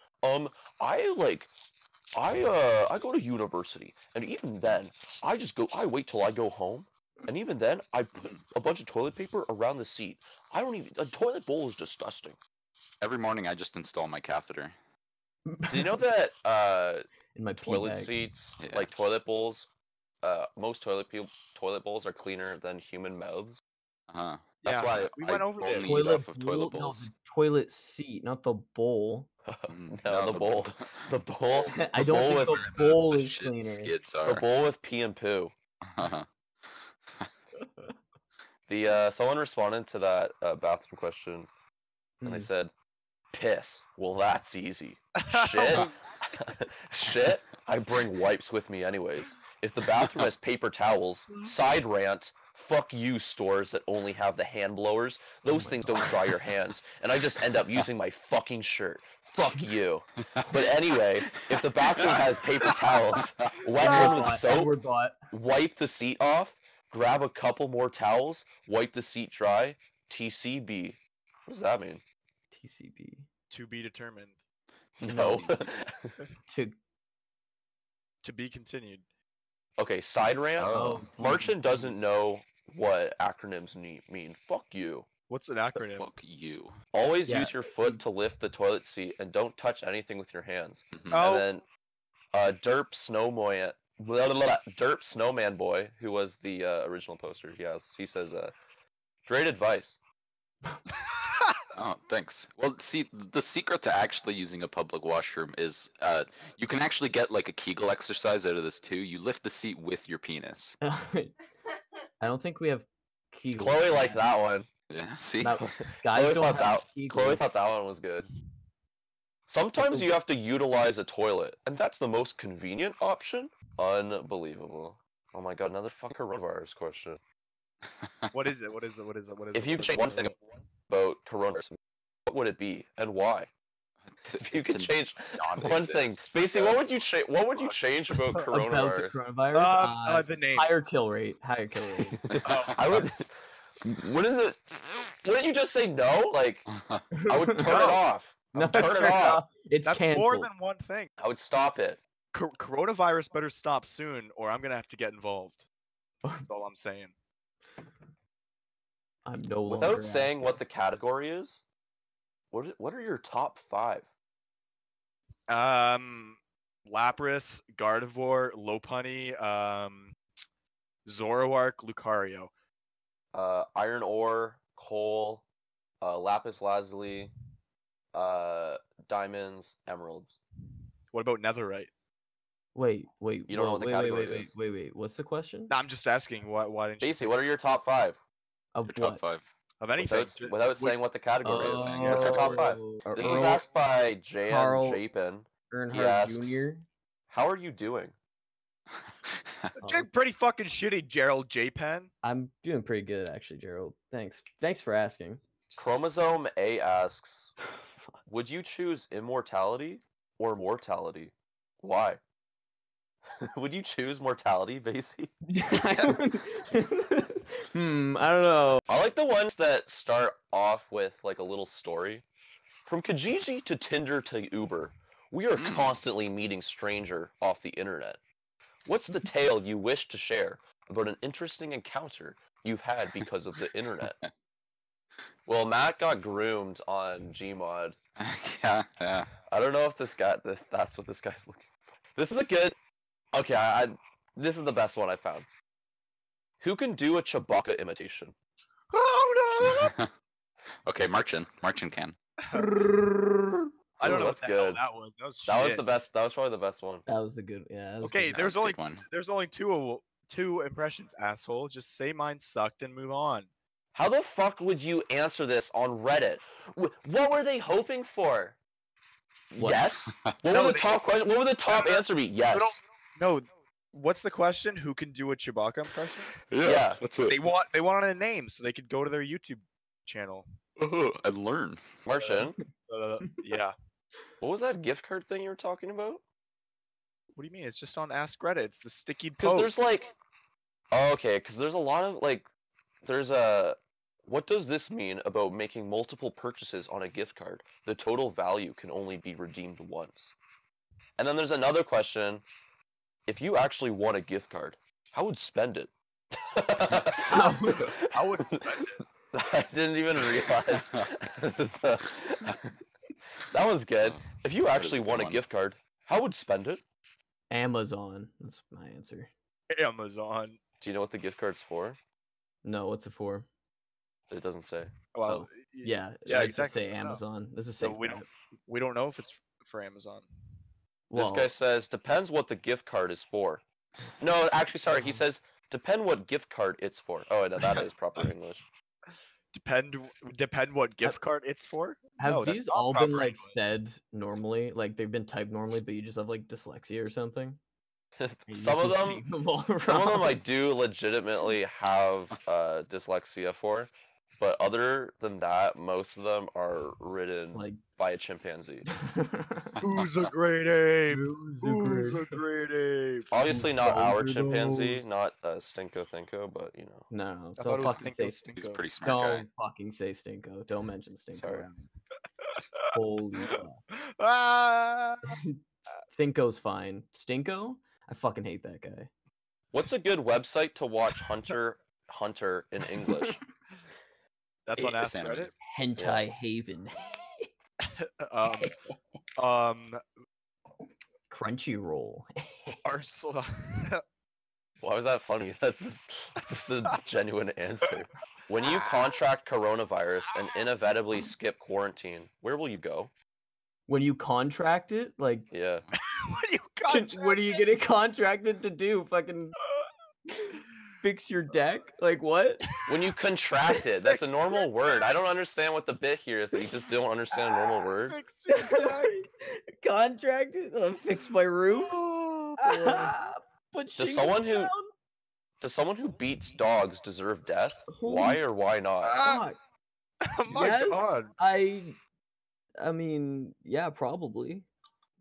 I go to university, and even then, I wait till I go home, and even then, I put a bunch of toilet paper around the seat. A toilet bowl is disgusting. Every morning I just install my catheter. Do you know that In my pee toilet bag. seats, Yeah. like toilet bowls, most toilet bowls are cleaner than human mouths? Uh-huh. Yeah, That's why we I went over only this. eat Toilet off of bowl? toilet No, bowls. the toilet seat, not the bowl. Mm, No, the bowl. The bowl. I The don't bowl think with the bowl the is shit cleaner. skids the are. bowl with pee and poo. The someone responded to that bathroom question, and they Hmm. said, "Piss. Well, that's easy. Shit. Shit. I bring wipes with me anyways. If the bathroom has paper towels, side rant. Fuck you, stores that only have the hand blowers. Those my things God. don't dry your hands, and I just end up using my fucking shirt. Fuck you. But anyway, if the bathroom has paper towels, wet them with soap, Edward bought. wipe the seat off, grab a couple more towels, wipe the seat dry, TCB. What does that mean? TCB. To be determined. No. To To be continued. Okay, side rant. Oh. Martian doesn't know what acronyms mean. Fuck you. What's an acronym? Fuck you. Always Yeah. use your foot to lift the toilet seat and don't touch anything with your hands. Mhm. Oh. And then Derp Snowman Boy, who was the original poster, he says, great advice. Oh, thanks. Well, see, the secret to actually using a public washroom is you can actually get like a Kegel exercise out of this too. You lift the seat with your penis. I don't think we have Kegels. Chloe liked that one. Yeah, see? That- Guys Chloe don't thought have that Chloe Kegels. thought that one was good. Sometimes you have to utilize a toilet, and that's the most convenient option. Unbelievable. Oh my god, another fucking coronavirus question. What is it? What is it? What is it? What is If it? you What is change it? one thing about coronavirus, what would it be and why? If you could change one thing, basically, what would you change? What would you change about About the coronavirus? coronavirus. The name. Higher kill rate. Higher kill rate. I would. What is it? Wouldn't you just say no? Like I would turn it off. I No, would turn turn it off. It's That's canceled. more than one thing. I would stop it. Coronavirus better stop soon, or I'm gonna have to get involved. That's all I'm saying. I'm no longer Without saying asking. what the category is, what are your top 5? Lapras, Gardevoir, Lopunny, Zoroark, Lucario. Iron ore, coal, lapis lazuli, diamonds, emeralds. What about Netherite? Wait. You don't know what the category is. Wait. What's the question? No, I'm just asking. Why didn't you? Basically, what are your top 5? Of Your top what? 5. Of anything? Without saying what the category is. Oh. What's your top 5? Oh, This was Earl asked by Jan Carl Japin. He Earnhardt asks, Jr. how are you doing? Doing pretty fucking shitty, Gerald J. Penn. I'm doing pretty good actually, Gerald. Thanks for asking. Chromosome A asks, would you choose immortality or mortality? Why? Would you choose mortality, Basie? I don't know. I like the ones that start off with like a little story. From Kijiji to Tinder to Uber, we are constantly meeting stranger off the internet. What's the tale you wish to share about an interesting encounter you've had because of the internet? Well, Matt got groomed on Gmod. Yeah. I don't know if that's what this guy's looking for. This is a good. Okay, this is the best one I found. Who can do a Chewbacca imitation? Oh no! Okay, Marchin can. I don't Ooh, know what that's the hell good. that was. That was That was shit. the best. That was probably the best one. That was the good. Yeah. That was Okay, good. That was a good one. there's only two impressions, asshole. Just say mine sucked and move on. How the fuck would you answer this on Reddit? What were they hoping for? What? Yes. What No, were the they- top question? What would the top answer be? Yes. No, what's the question? Who can do a Chewbacca impression? Yeah. That's it. They want a name so they could go to their YouTube channel. And learn. Martian, Yeah. what was that gift card thing you were talking about? What do you mean? It's just on Ask Reddit. It's the sticky post. Because there's like, oh, okay, because there's a lot of like, there's a. What does this mean about making multiple purchases on a gift card? The total value can only be redeemed once. And then there's another question. If you actually want a gift card, how would spend it? I would. I didn't even realize. That one's good. If you That is actually a good want a one. gift card, how would spend it? Amazon. That's my answer. Amazon. Do you know what the gift card's for? No, what's it for? It doesn't say. Well, Yeah. Yeah, I'd exactly. Say I don't know. Amazon. This is So safe. we don't know if it's for Amazon. This guy says depends what the gift card is for. No, actually, sorry. He says depend what gift card it's for. Oh, no, that is proper English. Depend what gift card it's for. Have No, that's these not all been proper like English. said normally? Like they've been typed normally, but you just have like dyslexia or something? Or you Some just of been them, saying them all some of them I wrong? do legitimately have dyslexia for, but other than that, most of them are written like. by a chimpanzee. Who's a great ape? Who's a Who's great- a great ape? Obviously not our Those are chimpanzee, those. not Stinko Thinko, but you know. No, I thought don't it was fucking Stinko say. He's a Stinko. pretty smart guy. Don't fucking say Stinko. Don't mention Stinko. Sorry. around me. Holy fuck. Ah! Thinko's fine. Stinko? I fucking hate that guy. What's a good website to watch Hunter in English? That's on It's Ask anime. Reddit. Hentai Haven. Um, Crunchyroll. Arsenal. Why was that funny? That's just a genuine answer. When you contract coronavirus and inevitably skip quarantine, where will you go? When you contract it, like, Yeah. When you what are you getting contracted to do? Fucking fix your deck? Like, what? When you contract it, that's a normal word. I don't understand what the bit here is that you just don't understand a normal word. Fix your deck. Contracted? Fix my roof? Oh, boy. Put Does shingles someone who beats dogs deserve death? Holy Why or why not? Ah, down. oh my Yes. god. I mean, yeah, probably.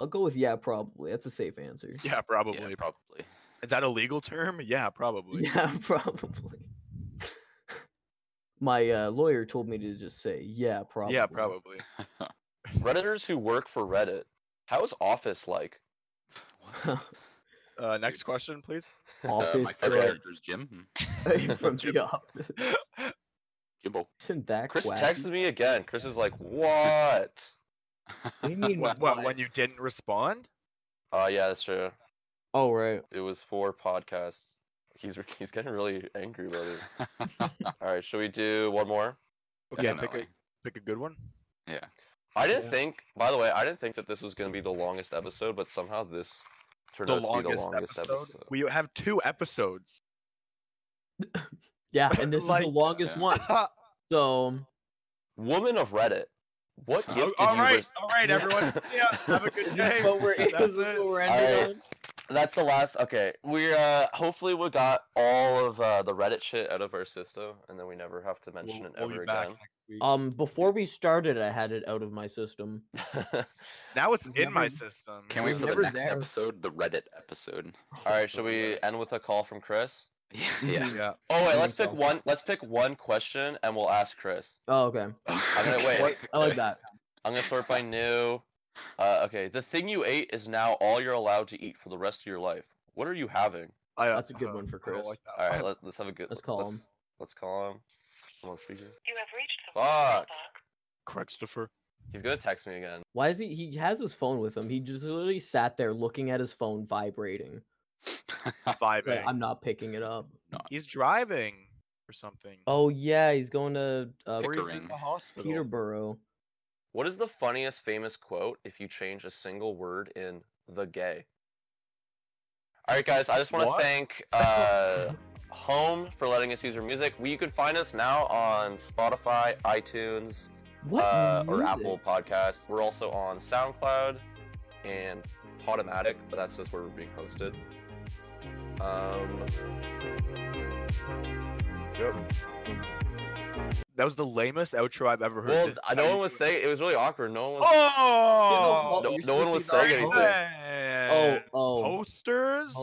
I'll go with yeah, probably. That's a safe answer. Yeah, probably. Yeah, probably. Is that a legal term? Yeah, probably. Yeah, probably. My lawyer told me to just say yeah, probably. Yeah, probably. Redditors who work for Reddit. How is Office like? Next question, please. Office My favorite character is Jim. from Jim. the office. Jimbo. Isn't that Chris wacky? texted me again. Chris is like, what? What do you mean? What, when you didn't respond? Yeah, that's true. Oh right. It was for podcasts. He's getting really angry about it. All right, should we do one more? Okay, Definitely. pick a good one. Yeah. I didn't Yeah. think. By the way, I didn't think that this was going to be the longest episode, but somehow this turned The out to be the longest longest episode. We have 2 episodes. Yeah, and this is the Like, longest one. So Woman of Reddit. What Oh, gift did all you right, res- all right, everyone. Yeah, have a good is day. this what we're, That's is this it. what we're All ending right. on? That's the last. Okay, we're hopefully we got all of the Reddit shit out of our system, and then we never have to mention it We'll be ever back again. next week. Before we started, I had it out of my system. Now it's It's in my never- system. Can't It wait was for the never next there. episode, the Reddit episode. All right, should we end with a call from Chris? Yeah. Yeah. Oh wait, I let's think pick so. one. Let's pick one question, and we'll ask Chris. Oh, okay. I'm gonna wait. I like that. I'm gonna sort by new. Okay, the thing you ate is now all you're allowed to eat for the rest of your life. What are you having? That's a good one for I don't Chris. like that All right, one. let's have a good. Let's call him. Let's call him. I'm on speaker. You have reached the Fuck. Christopher. He's gonna text me again. Why is he? He has his phone with him. He just literally sat there looking at his phone vibrating. He's like, Vibing. I'm not picking it up. He's driving or something. Oh yeah, he's going to Or he's Pickering. in the hospital. Peterborough. What is the funniest famous quote if you change a single word in the gay? All right, guys. I just want What? to thank Home for letting us use her music. You can find us now on Spotify, iTunes, What? or music? Apple Podcasts. We're also on SoundCloud and Podomatic, but that's just where we're being hosted. Yep. That was the lamest outro I've ever heard. Well, This- no how one you was do it. saying it was really awkward. No one was. Oh! No- You're no one supposed was to be saying very anything. Oh, Posters?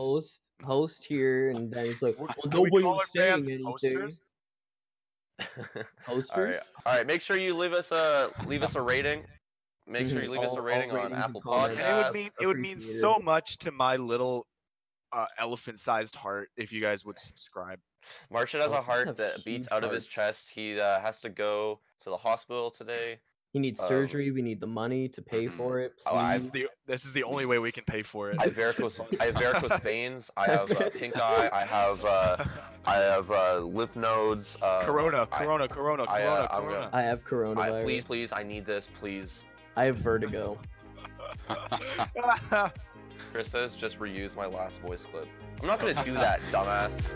host here, and then he's like, well, Can we nobody call was our saying fans anything. posters? Posters? All right. Make sure you leave us a rating. Make sure you leave us a All rating on ratings and Apple comments. And it would Podcasts. mean Appreciate so it. much to my little elephant-sized heart if you guys would subscribe. Marchand has a Elephants heart have that beats huge out of his hearts. chest. He has to go to the hospital today. He needs surgery. We need the money to pay Mhm. for it. Oh, I- please. This is the only way we can pay for it. I have varicose veins. I have pink eye. I have lymph nodes. Corona. I'm Corona. gonna- I have coronavirus. Please, I need this, please. I have vertigo. Chris says just reuse my last voice clip. I'm not gonna do that, dumbass.